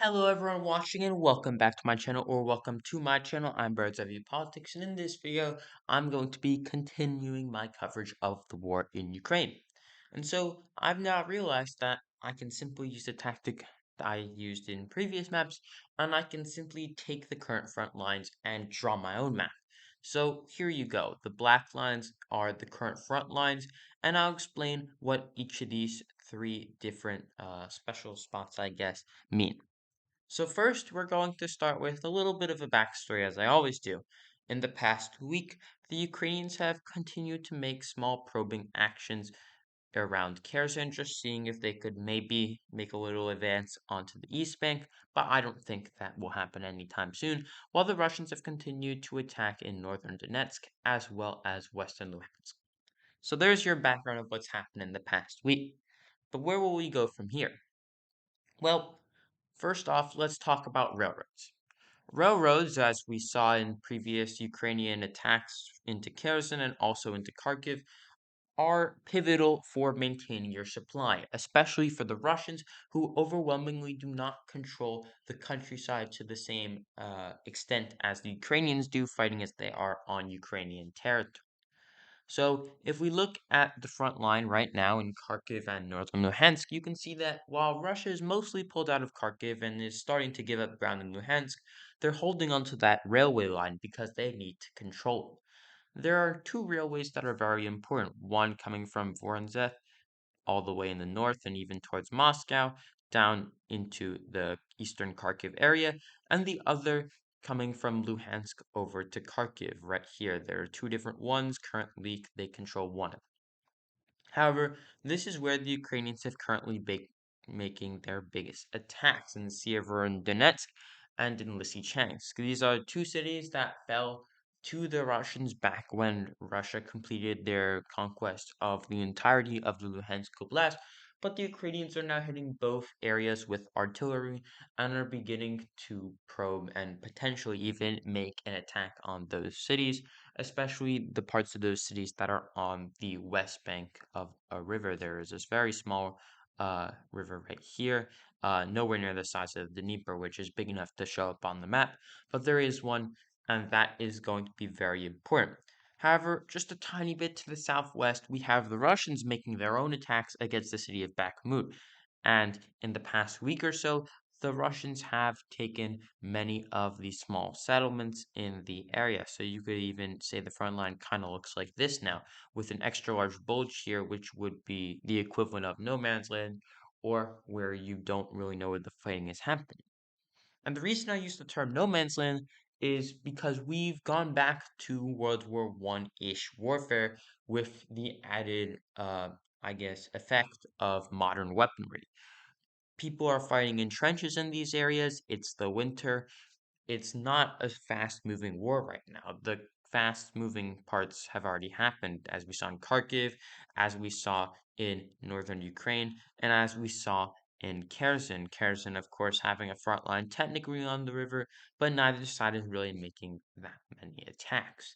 Hello everyone watching and welcome back to my channel or welcome to my channel. I'm Birds of View Politics, and in this video I'm going to be continuing my coverage of the war in Ukraine. And so I've now realized that I can simply use the tactic that I used in previous maps, and I can simply take the current front lines and draw my own map. So here you go. The black lines are the current front lines, and I'll explain what each of these three different special spots, I guess, mean. So first, we're going to start with a little bit of a backstory, as I always do. In the past week, the Ukrainians have continued to make small probing actions around Kherson, just seeing if they could maybe make a little advance onto the East Bank, but I don't think that will happen anytime soon, while the Russians have continued to attack in northern Donetsk as well as western Luhansk. So there's your background of what's happened in the past week. But where will we go from here? Well, first off, let's talk about railroads. Railroads, as we saw in previous Ukrainian attacks into Kherson and also into Kharkiv, are pivotal for maintaining your supply, especially for the Russians, who overwhelmingly do not control the countryside to the same extent as the Ukrainians do, fighting as they are on Ukrainian territory. So, if we look at the front line right now in Kharkiv and northern Luhansk, you can see that while Russia is mostly pulled out of Kharkiv and is starting to give up ground in Luhansk, they're holding onto that railway line because they need to control it. There are two railways that are very important, one coming from Voronezh all the way in the north and even towards Moscow, down into the eastern Kharkiv area, and the other coming from Luhansk over to Kharkiv right here. There are two different ones. Currently, they control one of them. However, this is where the Ukrainians have currently been making their biggest attacks in Severodonetsk and in Lysychansk. These are two cities that fell to the Russians back when Russia completed their conquest of the entirety of the Luhansk Oblast, but the Ukrainians are now hitting both areas with artillery and are beginning to probe and potentially even make an attack on those cities, especially the parts of those cities that are on the west bank of a river. There is this very small river right here, nowhere near the size of the Dnieper, which is big enough to show up on the map, but there is one, and that is going to be very important. However, just a tiny bit to the southwest, we have the Russians making their own attacks against the city of Bakhmut. And in the past week or so, the Russians have taken many of the small settlements in the area. So you could even say the front line kind of looks like this now, with an extra large bulge here, which would be the equivalent of no man's land, or where you don't really know where the fighting is happening. And the reason I use the term no man's land is because we've gone back to World War One-ish warfare with the added, I guess, effect of modern weaponry. People are fighting in trenches in these areas. It's the winter. It's not a fast-moving war right now. The fast-moving parts have already happened, as we saw in Kharkiv, as we saw in northern Ukraine, and as we saw in Kherson. Kherson, of course, having a front line technically on the river, but neither side is really making that many attacks.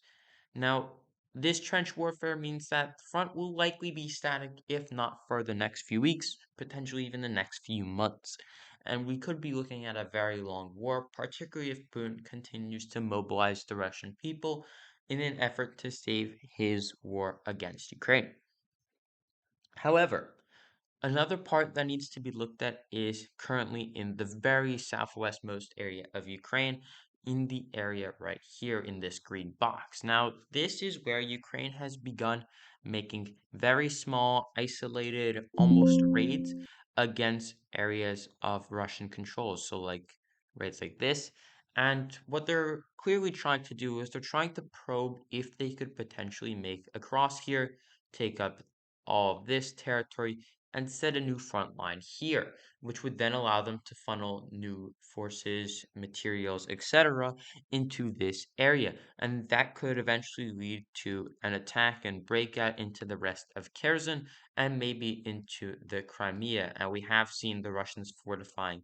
Now, this trench warfare means that the front will likely be static, if not for the next few weeks, potentially even the next few months. And we could be looking at a very long war, particularly if Putin continues to mobilize the Russian people in an effort to save his war against Ukraine. However, another part that needs to be looked at is currently in the very southwestmost area of Ukraine, in the area right here in this green box. Now, this is where Ukraine has begun making very small, isolated, almost raids against areas of Russian control. So, like raids like this. And what they're clearly trying to do is they're trying to probe if they could potentially make a cross here, take up all of this territory, and set a new front line here, which would then allow them to funnel new forces, materials, etc. into this area. And that could eventually lead to an attack and breakout into the rest of Kherson and maybe into the Crimea. And we have seen the Russians fortifying,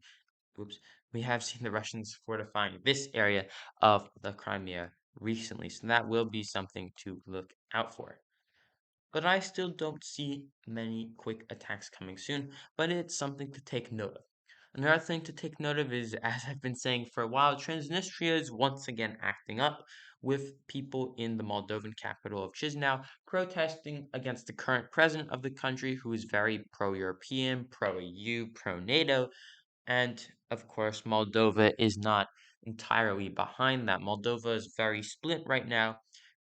oops, we have seen the Russians fortifying this area of the Crimea recently. So that will be something to look out for. But I still don't see many quick attacks coming soon, but it's something to take note of. Another thing to take note of is, as I've been saying for a while, Transnistria is once again acting up, with people in the Moldovan capital of Chisinau protesting against the current president of the country, who is very pro-European, pro-EU, pro-NATO, and of course, Moldova is not entirely behind that. Moldova is very split right now,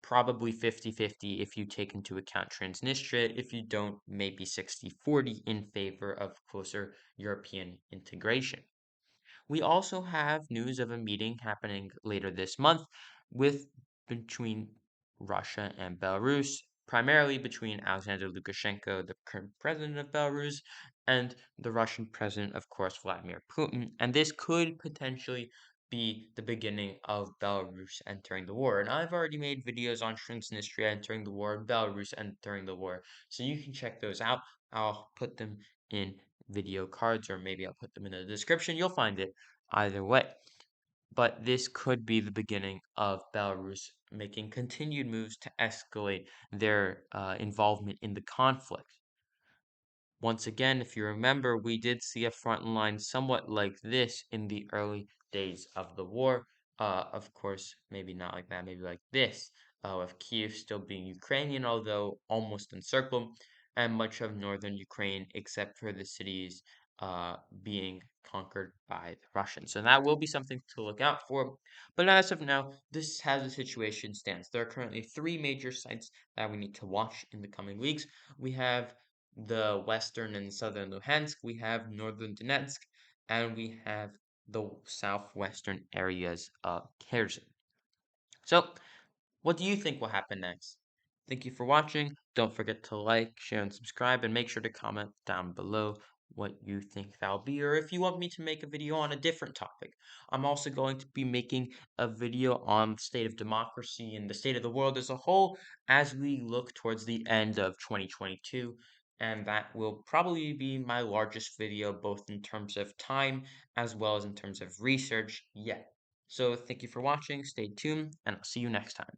probably 50-50 if you take into account Transnistria. If you don't, maybe 60-40 in favor of closer European integration. We also have news of a meeting happening later this month with between Russia and Belarus, primarily between Alexander Lukashenko, the current president of Belarus, and the Russian president, of course, Vladimir Putin. And this could potentially be the beginning of Belarus entering the war. And I've already made videos on Transnistria entering the war, Belarus entering the war, so you can check those out. I'll put them in video cards, or maybe I'll put them in the description. You'll find it either way. But this could be the beginning of Belarus making continued moves to escalate their involvement in the conflict. Once again, if you remember, we did see a front line somewhat like this in the early days of the war. Of course, maybe not like that, maybe like this, with Kiev still being Ukrainian, although almost encircled, and much of northern Ukraine, except for the cities, being conquered by the Russians. So that will be something to look out for. But as of now, this is how the situation stands. There are currently three major sites that we need to watch in the coming weeks. We have the western and southern Luhansk, we have northern Donetsk, and we have the southwestern areas of Kherson. So, what do you think will happen next? Thank you for watching. Don't forget to like, share, and subscribe, and make sure to comment down below what you think that'll be, or if you want me to make a video on a different topic. I'm also going to be making a video on the state of democracy and the state of the world as a whole as we look towards the end of 2022. And that will probably be my largest video, both in terms of time as well as in terms of research yet. So thank you for watching, stay tuned, and I'll see you next time.